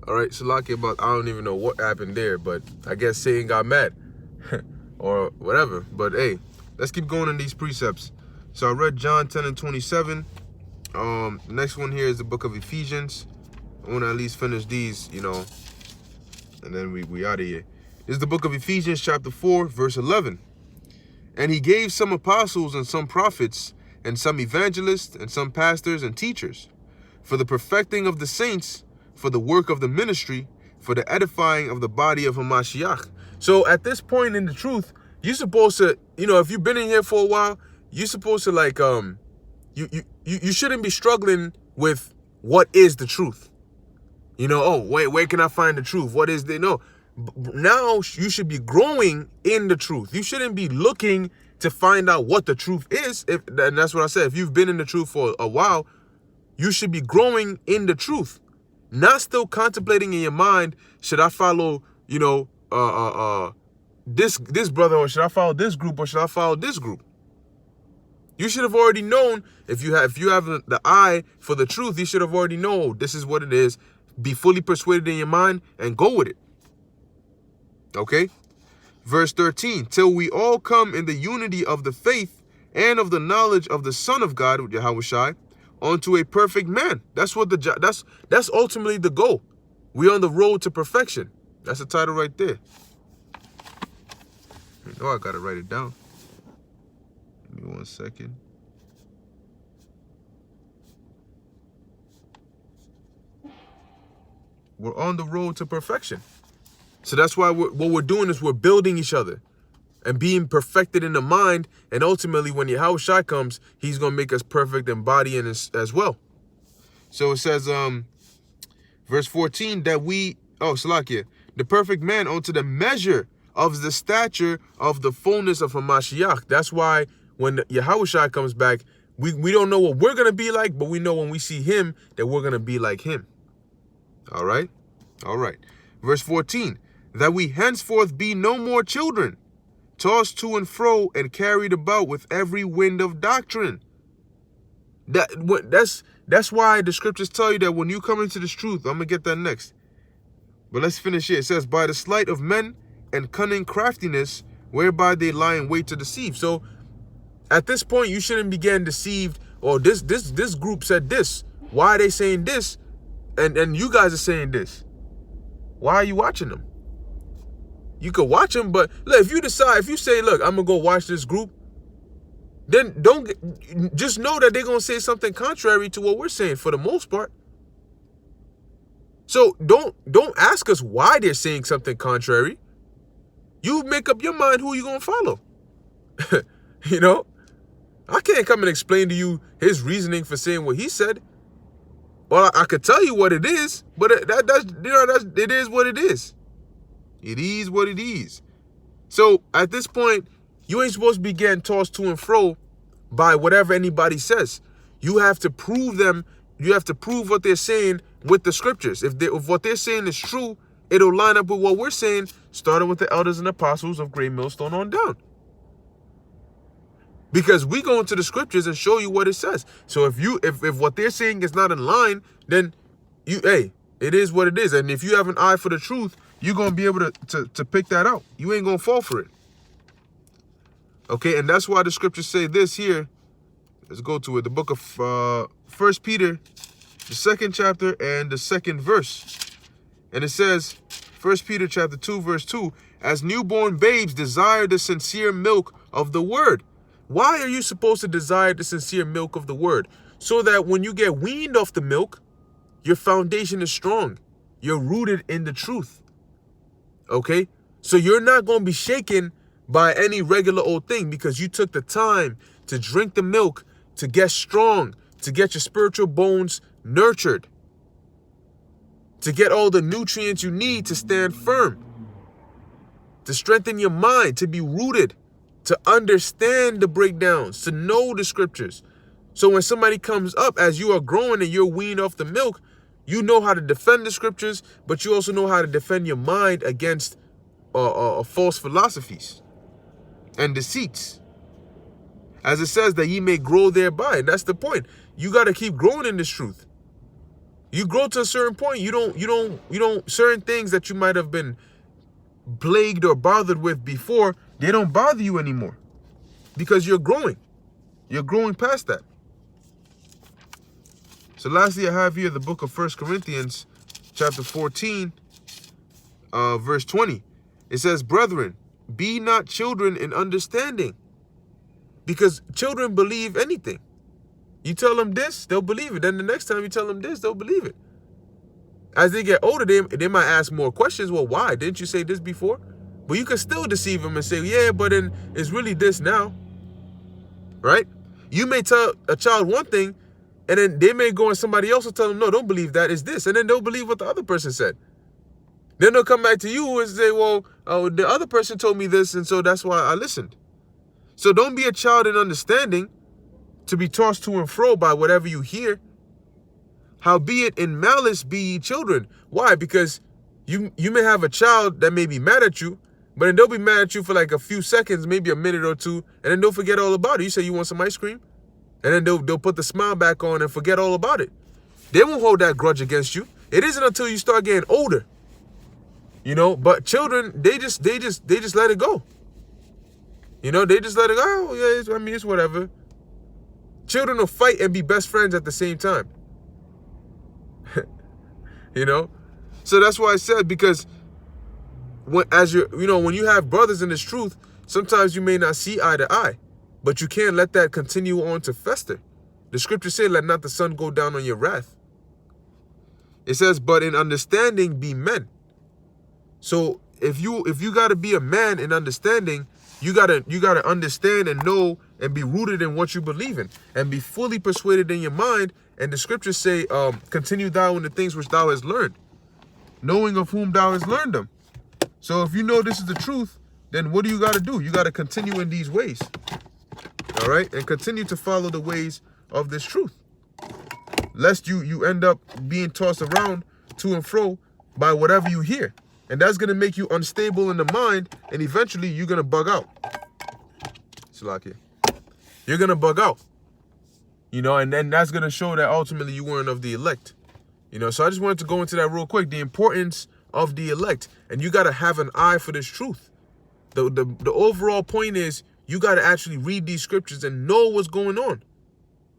All right, Salaki, about I don't even know what happened there, but I guess Satan got mad or whatever. But hey, let's keep going in these precepts. So I read John 10 and 27. The next one here is the book of Ephesians. I want to at least finish these, and then we out of here. This is the book of Ephesians chapter 4, verse 11. And he gave some apostles and some prophets and some evangelists and some pastors and teachers for the perfecting of the saints, for the work of the ministry, for the edifying of the body of Hamashiach. So at this point in the truth, you're supposed to, if you've been in here for a while, you're supposed to like, you shouldn't be struggling with what is the truth. Oh, wait, where can I find the truth? What is the, no. Now you should be growing in the truth. You shouldn't be looking to find out what the truth is. And that's what I said. If you've been in the truth for a while, you should be growing in the truth, not still contemplating in your mind, should I follow, this brother, or should I follow this group, or should I follow this group? You should have already known. If you have the eye for the truth, you should have already known this is what it is. Be fully persuaded in your mind and go with it. Okay? Verse 13, till we all come in the unity of the faith and of the knowledge of the Son of God, Yahushai, unto a perfect man. That's what that's ultimately the goal. We're on the road to perfection. That's the title right there. I gotta write it down. Give me 1 second. We're on the road to perfection. So that's why what we're doing is we're building each other and being perfected in the mind. And ultimately, when Yahushua comes, he's going to make us perfect in body and as well. So it says, verse 14, that Salakia, the perfect man unto the measure of the stature of the fullness of Hamashiach. That's why when Yahushua comes back, we don't know what we're going to be like, but we know when we see him that we're going to be like him. All right. All right. Verse 14, that we henceforth be no more children, tossed to and fro and carried about with every wind of doctrine. That's why the scriptures tell you that when you come into this truth, I'm going to get that next. But let's finish here. It says, by the sleight of men and cunning craftiness, whereby they lie in wait to deceive. So at this point, you shouldn't be getting deceived. Or this group said this. Why are they saying this? And you guys are saying this. Why are you watching them? You could watch them, but look, if you say, look, I'm going to go watch this group, then just know that they're going to say something contrary to what we're saying for the most part. So don't ask us why they're saying something contrary. You make up your mind who you're going to follow. I can't come and explain to you his reasoning for saying what he said. Well, I could tell you what it is, but it is what it is. It is what it is. So at this point, you ain't supposed to be getting tossed to and fro by whatever anybody says. You have to prove them. You have to prove what they're saying with the scriptures. If what they're saying is true, it'll line up with what we're saying, starting with the elders and apostles of Great Millstone on down. Because we go into the scriptures and show you what it says. So if what they're saying is not in line, then it is what it is. And if you have an eye for the truth, you're going to be able to pick that out. You ain't going to fall for it. Okay, and that's why the scriptures say this here. Let's go to it. The book of 1 Peter, the 2nd chapter and the 2nd verse. And it says, 1 Peter chapter 2, verse 2, as newborn babes desire the sincere milk of the word. Why are you supposed to desire the sincere milk of the word? So that when you get weaned off the milk, your foundation is strong. You're rooted in the truth. Okay? So you're not going to be shaken by any regular old thing because you took the time to drink the milk, to get strong, to get your spiritual bones nurtured, to get all the nutrients you need to stand firm, to strengthen your mind, to be rooted, to understand the breakdowns, to know the scriptures. So when somebody comes up as you are growing and you're weaned off the milk, you know how to defend the scriptures, but you also know how to defend your mind against false philosophies and deceits. As it says that ye may grow thereby. And that's the point. You got to keep growing in this truth. You grow to a certain point. You don't certain things that you might have been plagued or bothered with before, they don't bother you anymore because you're growing. You're growing past that. So lastly, I have here the book of 1 Corinthians chapter 14, verse 20. It says, brethren, be not children in understanding, because children believe anything. You tell them this, they'll believe it. Then the next time you tell them this, they'll believe it. As they get older, they might ask more questions. Well, why? Didn't you say this before? But you can still deceive them and say, yeah, but then it's really this now. Right? You may tell a child one thing, and then they may go and somebody else will tell them, no, don't believe that, it's this. And then they'll believe what the other person said. Then they'll come back to you and say, well, the other person told me this, and so that's why I listened. So don't be a child in understanding to be tossed to and fro by whatever you hear. Howbeit in malice be ye children. Why? Because you may have a child that may be mad at you, but then they'll be mad at you for like a few seconds, maybe a minute or two, and then they'll forget all about it. You say you want some ice cream, and then they'll put the smile back on and forget all about it. They won't hold that grudge against you. It isn't until you start getting older, you know. But children, they just let it go. You know, they just let it go. Oh, yeah, it's whatever. Children will fight and be best friends at the same time. You know, so that's why I said, because when you have brothers in this truth, sometimes you may not see eye to eye, but you can't let that continue on to fester. The scripture says, let not the sun go down on your wrath. It says, but in understanding be men. So if you got to be a man in understanding, you gotta understand and know and be rooted in what you believe in and be fully persuaded in your mind. And the scriptures say, continue thou in the things which thou hast learned, knowing of whom thou hast learned them. So if you know this is the truth, then what do you got to do? You got to continue in these ways. All right. And continue to follow the ways of this truth, lest you end up being tossed around to and fro by whatever you hear. And that's going to make you unstable in the mind. And eventually you're going to bug out. Salakia. You're going to bug out. You know, and then that's going to show that ultimately you weren't of the elect. You know, so I just wanted to go into that real quick. The importance of the elect. And you got to have an eye for this truth. The overall point is you got to actually read these scriptures and know what's going on.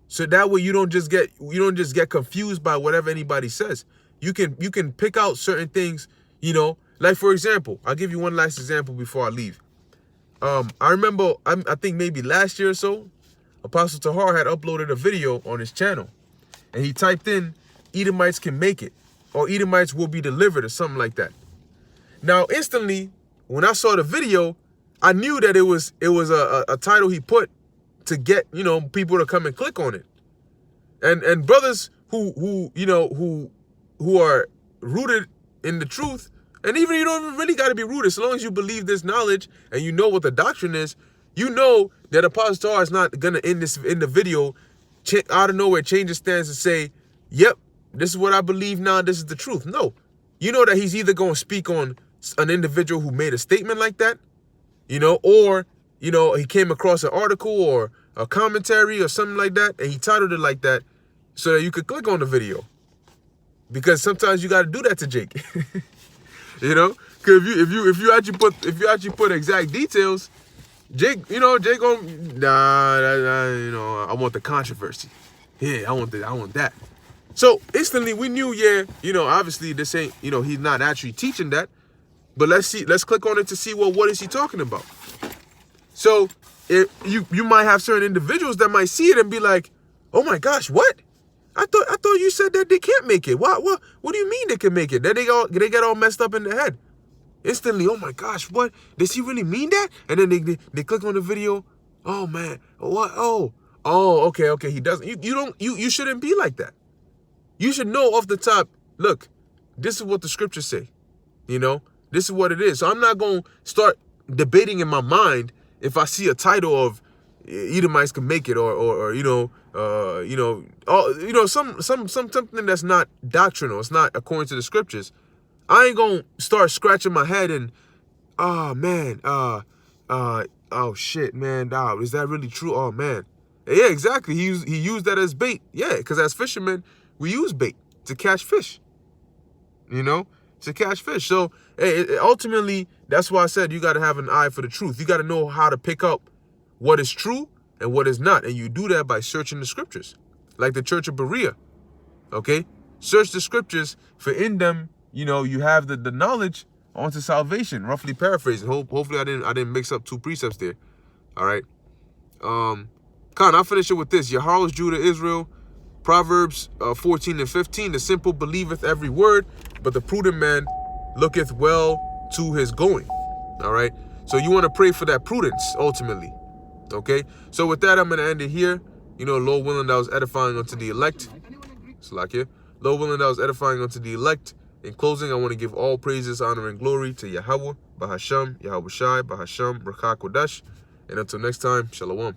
So that way you don't just get confused by whatever anybody says. You can pick out certain things, you know. Like, for example, I'll give you one last example before I leave. I remember, I think maybe last year or so, Apostle Tahar had uploaded a video on his channel, and he typed in, Edomites can make it, or Edomites will be delivered, or something like that. Now, instantly, when I saw the video, I knew that it was a title he put to get, you know, people to come and click on it. And brothers who are rooted in the truth, and even you don't even really got to be rooted, as long as you believe this knowledge and you know what the doctrine is, you know that Apostle Tahar is not going to end the video out of nowhere, change his stance and say, yep, this is what I believe now, this is the truth. No. You know that he's either going to speak on an individual who made a statement like that, you know, or, you know, he came across an article or a commentary or something like that, and he titled it like that so that you could click on the video. Because sometimes you got to do that to Jake. You know, because if you actually put exact details, Jake you know, I want the controversy. Yeah, I want that. So instantly we knew, yeah, you know, obviously this ain't, you know, he's not actually teaching that. But let's click on it to see, well, what is he talking about? So you might have certain individuals that might see it and be like, oh my gosh, what? I thought you said that they can't make it. What do you mean they can make it? Then they get all messed up in their head. Instantly, oh my gosh, what? Does he really mean that? And then they click on the video. Oh man, what? Oh, okay. He doesn't. You shouldn't be like that. You should know off the top, look, this is what the scriptures say. You know, this is what it is. So I'm not going to start debating in my mind if I see a title of Edomites can make it or something that's not doctrinal. It's not according to the scriptures. I ain't going to start scratching my head and, oh man, oh shit, man, is that really true? Oh man. Yeah, exactly. He used that as bait. Yeah, because as fishermen, we use bait. to catch fish. You know, to catch fish. So hey, ultimately, that's why I said you got to have an eye for the truth. You got to know how to pick up what is true and what is not. And you do that by searching the scriptures, like the Church of Berea. Okay, search the scriptures, for in them, you know, you have the knowledge onto salvation. Roughly paraphrasing. Hopefully, I didn't mix up two precepts there. All right. Khan, I'll finish it with this. Yahweh's Judah, Israel, Proverbs 14 and 15. The simple believeth every word, but the prudent man looketh well to his going. All right. So you want to pray for that prudence ultimately. Okay. So with that, I'm going to end it here. You know, Lord willing, that was edifying unto the elect. Salakia. Lord willing, that was edifying unto the elect. In closing, I want to give all praises, honor, and glory to Yahweh, Bahasham, Yahweh Shai, Bahasham, Rakah Kodesh. And until next time, Shalom.